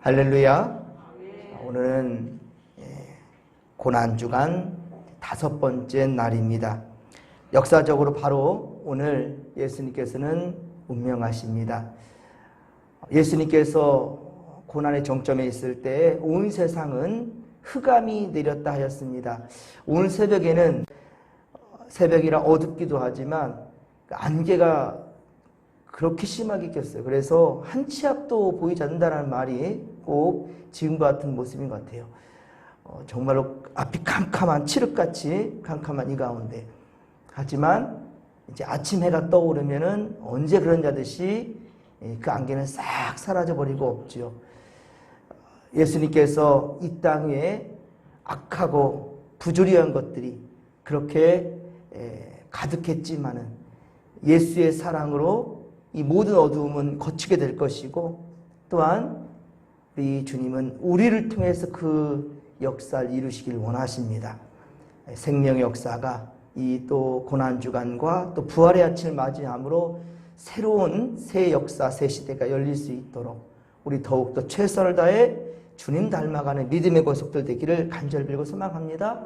할렐루야. 오늘은 고난주간 5번째 날입니다. 역사적으로 바로 오늘 예수님께서는 운명하십니다. 예수님께서 고난의 정점에 있을 때 온 세상은 흑암이 내렸다 하였습니다. 오늘 새벽에는 새벽이라 어둡기도 하지만 안개가 그렇게 심하게 꼈어요. 그래서 한 치 앞도 보이지 않는다는 말이 꼭 지금과 같은 모습인 것 같아요. 정말로 앞이 캄캄한 칠흑같이 캄캄한 이 가운데, 하지만 이제 아침 해가 떠오르면은 언제 그런 자듯이 그 안개는 싹 사라져 버리고 없지요. 예수님께서 이 땅에 악하고 부조리한 것들이 그렇게 가득했지만은 예수의 사랑으로 이 모든 어두움은 거치게 될 것이고, 또한 우리 주님은 우리를 통해서 그 역사를 이루시길 원하십니다. 생명의 역사가 이 또 고난주간과 또 부활의 아침을 맞이함으로 새로운 새 역사, 새 시대가 열릴 수 있도록 우리 더욱더 최선을 다해 주님 닮아가는 믿음의 고속들 되기를 간절히 빌고 소망합니다.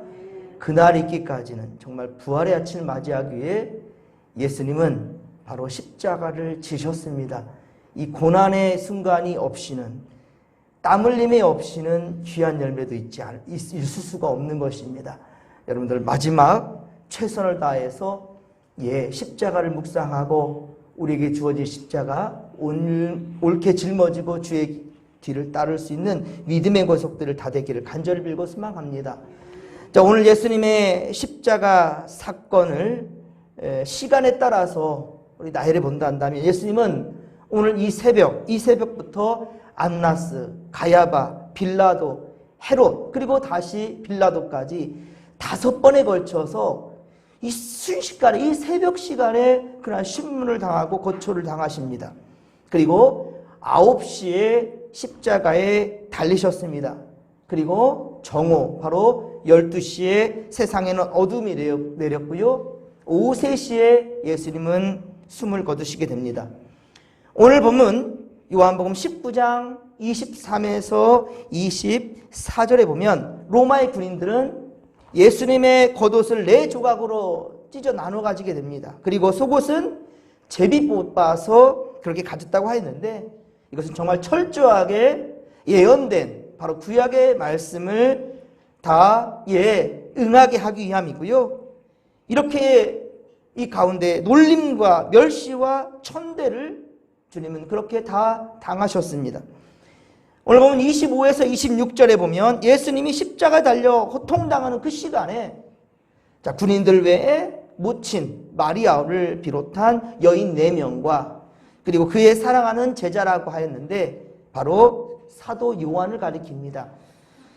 그날 있기까지는 정말 부활의 아침을 맞이하기 위해 예수님은 바로 십자가를 지셨습니다. 이 고난의 순간이 없이는, 땀 흘림이 없이는 귀한 열매도 있을 수가 없는 것입니다. 여러분들 마지막 최선을 다해서 십자가를 묵상하고 우리에게 주어진 십자가 옳게 짊어지고 주의 뒤를 따를 수 있는 믿음의 고속들을 다 되기를 간절히 빌고 소망합니다. 자, 오늘 예수님의 십자가 사건을 시간에 따라서 우리 나이를 본다 한다면, 예수님은 오늘 이 새벽부터 안나스, 가야바, 빌라도, 헤롯, 그리고 다시 빌라도까지 5번에 걸쳐서 이 순식간에, 이 새벽 시간에 그러한 신문을 당하고 고초를 당하십니다. 그리고 9시에 십자가에 달리셨습니다. 그리고 정오, 바로 12시에 세상에는 어둠이 내렸고요. 오후 3시에 예수님은 숨을 거두시게 됩니다. 오늘 보면 요한복음 19장 23에서 24절에 보면 로마의 군인들은 예수님의 겉옷을 4조각으로 찢어 나눠 가지게 됩니다. 그리고 속옷은 제비 뽑아서 그렇게 가졌다고 하였는데, 이것은 정말 철저하게 예언된 바로 구약의 말씀을 다 응하게 하기 위함이고요. 이렇게 이 가운데 놀림과 멸시와 천대를 주님은 그렇게 다 당하셨습니다. 오늘 보면 25에서 26절에 보면 예수님이 십자가에 달려 고통당하는 그 시간에 군인들 외에 모친 마리아를 비롯한 여인 4명과 그리고 그의 사랑하는 제자라고 하였는데 바로 사도 요한을 가리킵니다.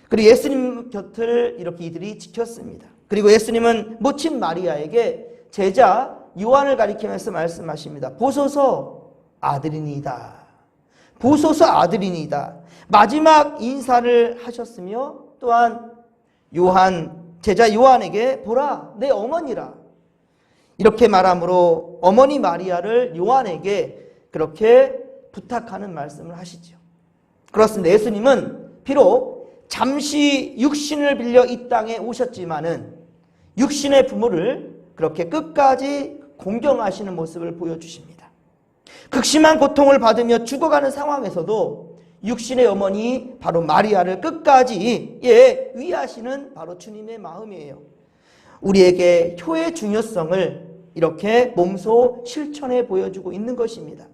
그리고 예수님 곁을 이렇게 이들이 지켰습니다. 그리고 예수님은 모친 마리아에게 제자 요한을 가리키면서 말씀하십니다. 보소서 아들이니이다. 보소서 아들이니이다. 마지막 인사를 하셨으며, 또한 제자 요한에게 보라 내 어머니라 이렇게 말함으로 어머니 마리아를 요한에게 그렇게 부탁하는 말씀을 하시죠. 그렇습니다. 예수님은 비록 잠시 육신을 빌려 이 땅에 오셨지만은 육신의 부모를 그렇게 끝까지 공경하시는 모습을 보여주십니다. 극심한 고통을 받으며 죽어가는 상황에서도 육신의 어머니 바로 마리아를 끝까지 위하시는 바로 주님의 마음이에요. 우리에게 효의 중요성을 이렇게 몸소 실천해 보여주고 있는 것입니다.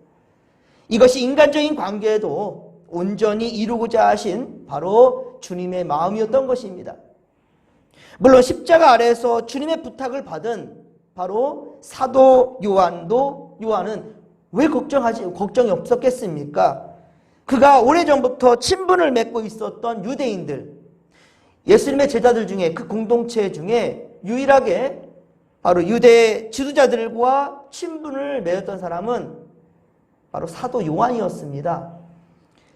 이것이 인간적인 관계에도 온전히 이루고자 하신 바로 주님의 마음이었던 것입니다. 물론 십자가 아래에서 주님의 부탁을 받은 바로 사도 요한은 왜 걱정이 없었겠습니까? 그가 오래전부터 친분을 맺고 있었던 유대인들, 예수님의 제자들 중에, 그 공동체 중에 유일하게 바로 유대 지도자들과 친분을 맺었던 사람은 바로 사도 요한이었습니다.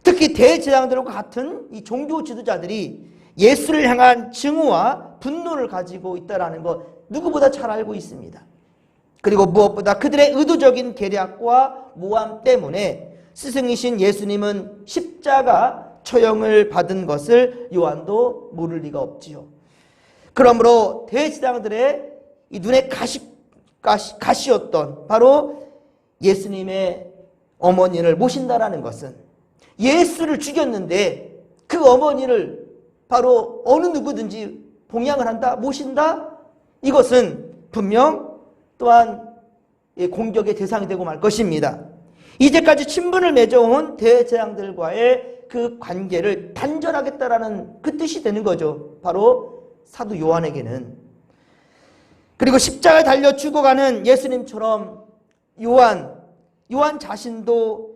특히 대제사장들과 같은 이 종교 지도자들이 예수를 향한 증오와 분노를 가지고 있다는 것 누구보다 잘 알고 있습니다. 그리고 무엇보다 그들의 의도적인 계략과 모함 때문에 스승이신 예수님은 십자가 처형을 받은 것을 요한도 모를 리가 없지요. 그러므로 대제사장들의 이 눈에 가시였던 바로 예수님의 어머니를 모신다라는 것은, 예수를 죽였는데 그 어머니를 바로 어느 누구든지 봉양을 한다, 모신다, 이것은 분명 또한 공격의 대상이 되고 말 것입니다. 이제까지 친분을 맺어온 대제사장들과의 그 관계를 단절하겠다라는 그 뜻이 되는 거죠. 바로 사도 요한에게는. 그리고 십자가에 달려 죽어가는 예수님처럼 요한 자신도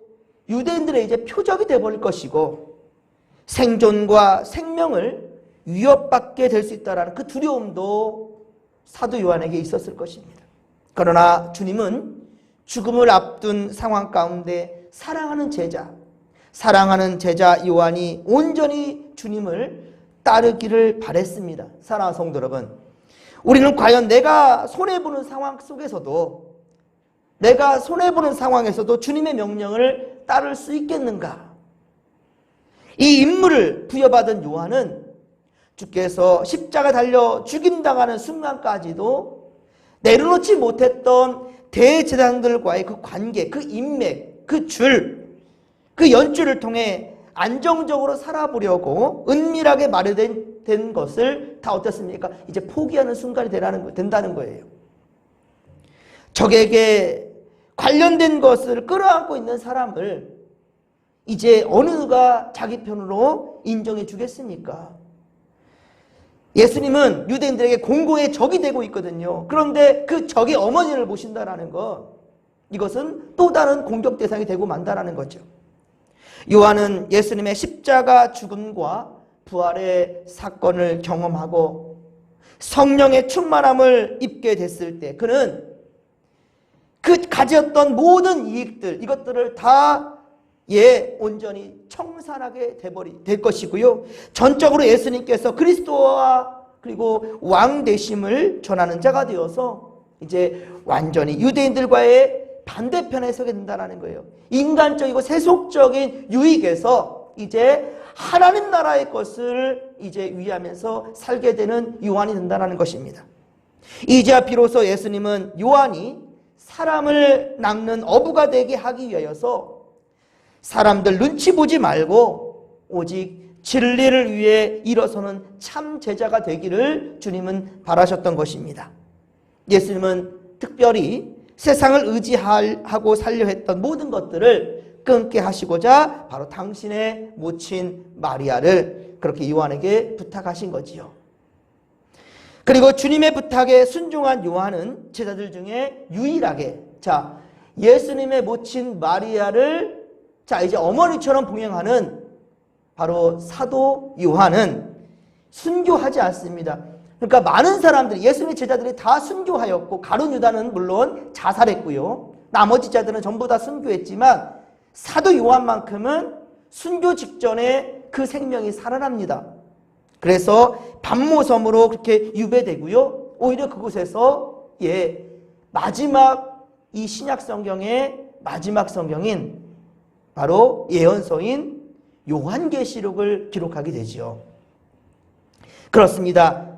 유대인들의 이제 표적이 되어버릴 것이고, 생존과 생명을 위협받게 될 수 있다는 그 두려움도 사도 요한에게 있었을 것입니다. 그러나 주님은 죽음을 앞둔 상황 가운데 사랑하는 제자 요한이 온전히 주님을 따르기를 바랬습니다. 사랑하는 성도 여러분, 우리는 과연 내가 손해보는 상황 속에서도, 내가 손해보는 상황에서도 주님의 명령을 따를 수 있겠는가? 이 임무를 부여받은 요한은 주께서 십자가 달려 죽임당하는 순간까지도 내려놓지 못했던 대제사장들과의 그 관계, 그 인맥, 그 연줄을 통해 안정적으로 살아보려고 은밀하게 마련된 것을 다 어떻습니까? 이제 포기하는 순간이 된다는 거예요. 적에게 관련된 것을 끌어안고 있는 사람을 이제 어느 누가 자기 편으로 인정해 주겠습니까? 예수님은 유대인들에게 공고의 적이 되고 있거든요. 그런데 그 적의 어머니를 모신다라는 것, 이것은 또 다른 공격 대상이 되고 만다라는 거죠. 요한은 예수님의 십자가 죽음과 부활의 사건을 경험하고 성령의 충만함을 입게 됐을 때 그는 그 가졌던 모든 이익들, 이것들을 다 온전히 청산하게 될 것이고요. 전적으로 예수님께서 그리스도와 그리고 왕 되심을 전하는 자가 되어서 이제 완전히 유대인들과의 반대편에 서게 된다는 거예요. 인간적이고 세속적인 유익에서 이제 하나님 나라의 것을 이제 위하면서 살게 되는 요한이 된다는 것입니다. 이제야 비로소 예수님은 요한이 사람을 낚는 어부가 되게 하기 위하여서 사람들 눈치 보지 말고 오직 진리를 위해 일어서는 참 제자가 되기를 주님은 바라셨던 것입니다. 예수님은 특별히 세상을 의지하고 살려 했던 모든 것들을 끊게 하시고자 바로 당신의 모친 마리아를 그렇게 요한에게 부탁하신 거지요. 그리고 주님의 부탁에 순종한 요한은 제자들 중에 유일하게 예수님의 모친 마리아를 이제 어머니처럼 봉양하는 바로 사도 요한은 순교하지 않습니다. 그러니까 많은 사람들이, 예수님의 제자들이 다 순교하였고, 가룟 유다는 물론 자살했고요. 나머지 자들은 전부 다 순교했지만 사도 요한만큼은 순교 직전에 그 생명이 살아납니다. 그래서 반모섬으로 그렇게 유배되고요. 오히려 그곳에서 마지막 이 신약 성경의 마지막 성경인 바로 예언서인 요한계시록을 기록하게 되지요. 그렇습니다.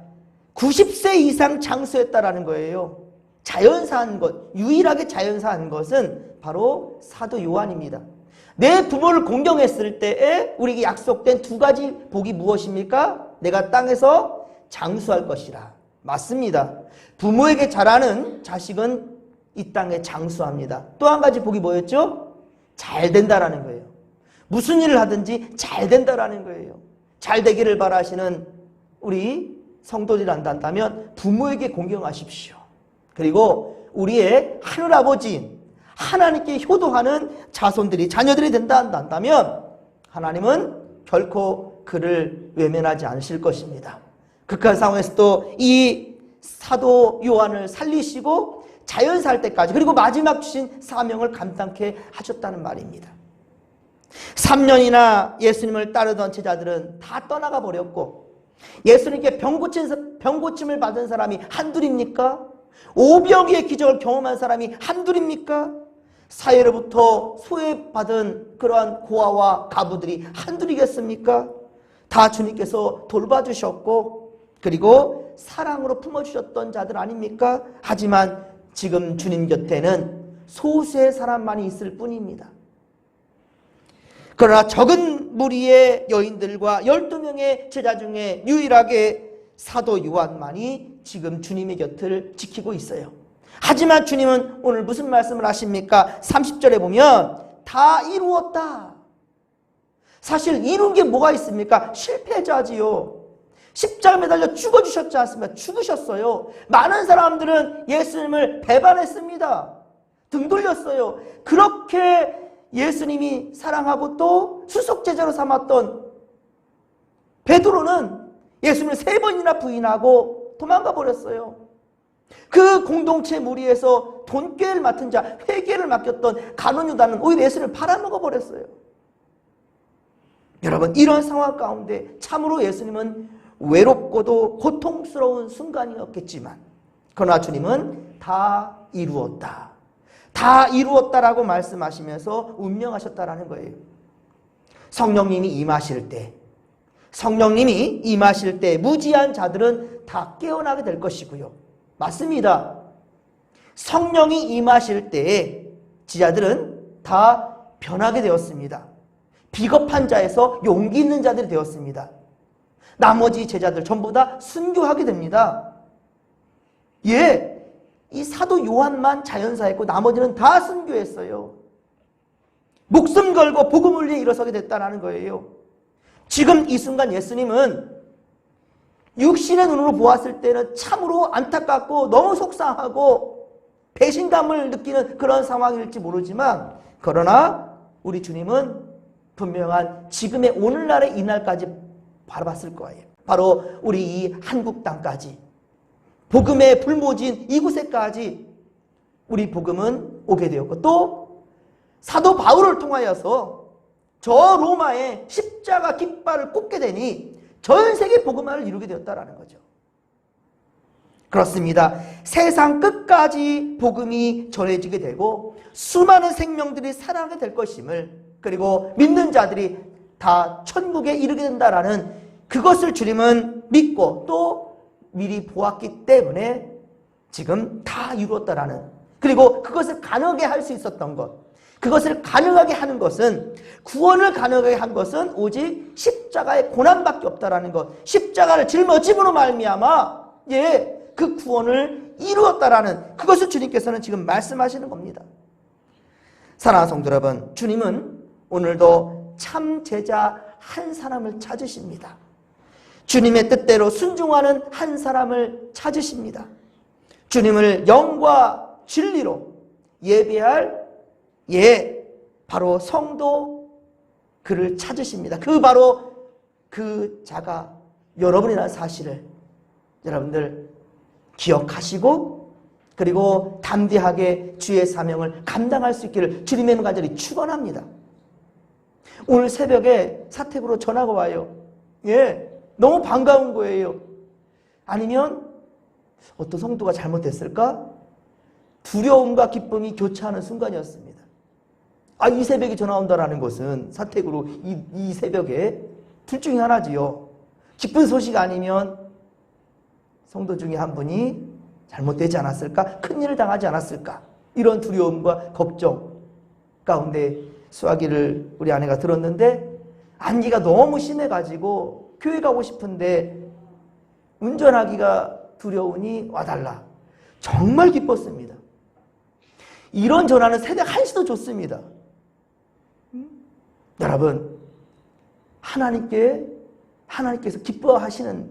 90세 이상 장수했다라는 거예요. 자연사한 것, 유일하게 자연사한 것은 바로 사도 요한입니다. 내 부모를 공경했을 때에 우리에게 약속된 두 가지 복이 무엇입니까? 내가 땅에서 장수할 것이라. 맞습니다. 부모에게 잘하는 자식은 이 땅에 장수합니다. 또 한 가지 복이 뭐였죠? 잘 된다라는 거예요. 무슨 일을 하든지 잘 된다라는 거예요. 잘 되기를 바라시는 우리 성도들이란다면 부모에게 공경하십시오. 그리고 우리의 하늘아버지 하나님께 효도하는 자손들이, 자녀들이 된다 한다면 하나님은 결코 그를 외면하지 않으실 것입니다. 극한 상황에서도 이 사도 요한을 살리시고 자연사할 때까지, 그리고 마지막 주신 사명을 감당케 하셨다는 말입니다. 3년이나 예수님을 따르던 제자들은 다 떠나가 버렸고, 예수님께 병고침을 받은 사람이 한둘입니까? 오병이의 기적을 경험한 사람이 한둘입니까? 사회로부터 소외받은 그러한 고아와 가부들이 한둘이겠습니까? 다 주님께서 돌봐주셨고 그리고 사랑으로 품어주셨던 자들 아닙니까? 하지만 지금 주님 곁에는 소수의 사람만이 있을 뿐입니다. 그러나 적은 무리의 여인들과 12명의 제자 중에 유일하게 사도 요한만이 지금 주님의 곁을 지키고 있어요. 하지만 주님은 오늘 무슨 말씀을 하십니까? 30절에 보면 다 이루었다. 사실 이룬 게 뭐가 있습니까? 실패자지요. 십자가에 매달려 죽어주셨지 않습니까? 죽으셨어요. 많은 사람들은 예수님을 배반했습니다. 등 돌렸어요. 그렇게 예수님이 사랑하고 또 수속제자로 삼았던 베드로는 예수님을 3번이나 부인하고 도망가 버렸어요. 그 공동체 무리에서 돈꾀를 맡은 자, 회계를 맡겼던 가룟 유다는 오히려 예수님을 팔아먹어 버렸어요. 여러분, 이런 상황 가운데 참으로 예수님은 외롭고도 고통스러운 순간이었겠지만 그러나 주님은 다 이루었다. 다 이루었다라고 말씀하시면서 운명하셨다라는 거예요. 성령님이 임하실 때 무지한 자들은 다 깨어나게 될 것이고요. 맞습니다. 성령이 임하실 때에 지자들은 다 변하게 되었습니다. 비겁한 자에서 용기 있는 자들이 되었습니다. 나머지 제자들 전부 다 순교하게 됩니다. 이 사도 요한만 자연사했고 나머지는 다 순교했어요. 목숨 걸고 복음을 위해 일어서게 됐다는 거예요. 지금 이 순간 예수님은 육신의 눈으로 보았을 때는 참으로 안타깝고 너무 속상하고 배신감을 느끼는 그런 상황일지 모르지만 그러나 우리 주님은 분명한 지금의 오늘날의 이날까지 바라봤을 거예요. 바로 우리 이 한국 땅까지 복음의 불모진 이곳에까지 우리 복음은 오게 되었고 또 사도 바울을 통하여서 저 로마에 십자가 깃발을 꽂게 되니 전 세계 복음화를 이루게 되었다는 거죠. 그렇습니다. 세상 끝까지 복음이 전해지게 되고 수많은 생명들이 살아나게 될 것임을 그리고 믿는 자들이 다 천국에 이르게 된다라는 그것을 주님은 믿고 또 미리 보았기 때문에 지금 다 이루었다라는 그리고 그것을 가능하게 할 수 있었던 것 그것을 가능하게 하는 것은 구원을 가능하게 한 것은 오직 십자가의 고난밖에 없다라는 것 십자가를 짊어짐으로 말미암아 그 구원을 이루었다라는 그것을 주님께서는 지금 말씀하시는 겁니다. 사랑하는 성도 여러분, 주님은 오늘도 참 제자 한 사람을 찾으십니다. 주님의 뜻대로 순종하는 한 사람을 찾으십니다. 주님을 영과 진리로 예배할 바로 성도 그를 찾으십니다. 바로 그 자가 여러분이라는 사실을 여러분들 기억하시고 그리고 담대하게 주의 사명을 감당할 수 있기를 주님의 이름 간절히 축원합니다. 오늘 새벽에 사택으로 전화가 와요. 너무 반가운 거예요. 아니면 어떤 성도가 잘못됐을까? 두려움과 기쁨이 교차하는 순간이었습니다. 이 새벽에 전화 온다라는 것은 사택으로 이 새벽에 둘 중에 하나지요. 기쁜 소식 아니면 성도 중에 한 분이 잘못되지 않았을까? 큰일을 당하지 않았을까? 이런 두려움과 걱정 가운데 수화기를 우리 아내가 들었는데 안기가 너무 심해가지고 교회 가고 싶은데 운전하기가 두려우니 와달라. 정말 기뻤습니다. 이런 전화는 새벽 1시도 좋습니다. 여러분, 하나님께서 기뻐하시는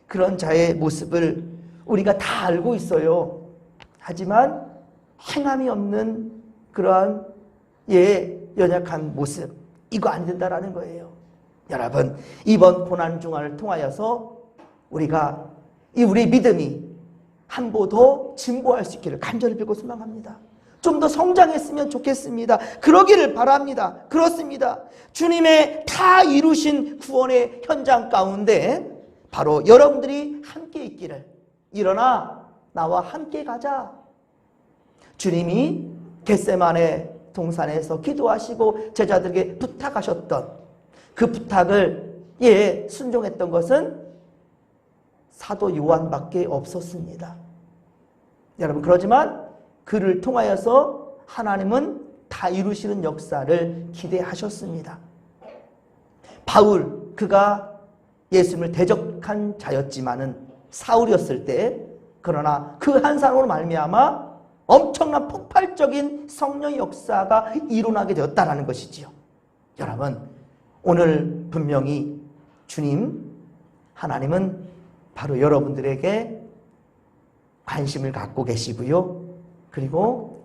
그런 자의 모습을 우리가 다 알고 있어요. 하지만 행함이 없는 그러한 연약한 모습, 이거 안 된다라는 거예요. 여러분, 이번 고난중환을 통하여서 우리가 우리의 믿음이 한 보 더 증보할 수 있기를 간절히 빌고 소망합니다. 좀 더 성장했으면 좋겠습니다. 그러기를 바랍니다. 그렇습니다. 주님의 다 이루신 구원의 현장 가운데 바로 여러분들이 함께 있기를 일어나 나와 함께 가자. 주님이 겟세마네 동산에서 기도하시고 제자들에게 부탁하셨던 그 부탁을 순종했던 것은 사도 요한밖에 없었습니다. 여러분, 그러지만 그를 통하여서 하나님은 다 이루시는 역사를 기대하셨습니다. 바울, 그가 예수님을 대적한 자였지만은 사울이었을 때, 그러나 그 한 사람으로 말미암아 엄청난 폭발적인 성령의 역사가 일어나게 되었다는 것이지요. 여러분, 오늘 분명히 주님, 하나님은 바로 여러분들에게 관심을 갖고 계시고요. 그리고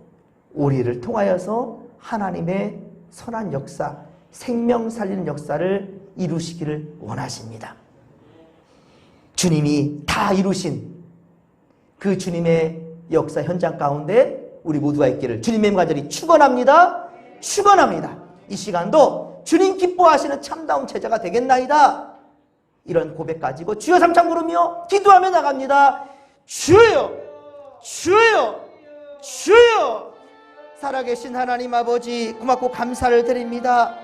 우리를 통하여서 하나님의 선한 역사, 생명 살리는 역사를 이루시기를 원하십니다. 주님이 다 이루신 그 주님의 역사 현장 가운데 우리 모두가 있기를 주님의 간절히 축원합니다. 축원합니다. 이 시간도 주님 기뻐하시는 참다운 제자가 되겠나이다. 이런 고백 가지고 주여 삼창 부르며 기도하며 나갑니다. 주여, 주여, 주여. 살아계신 하나님 아버지, 고맙고 감사를 드립니다.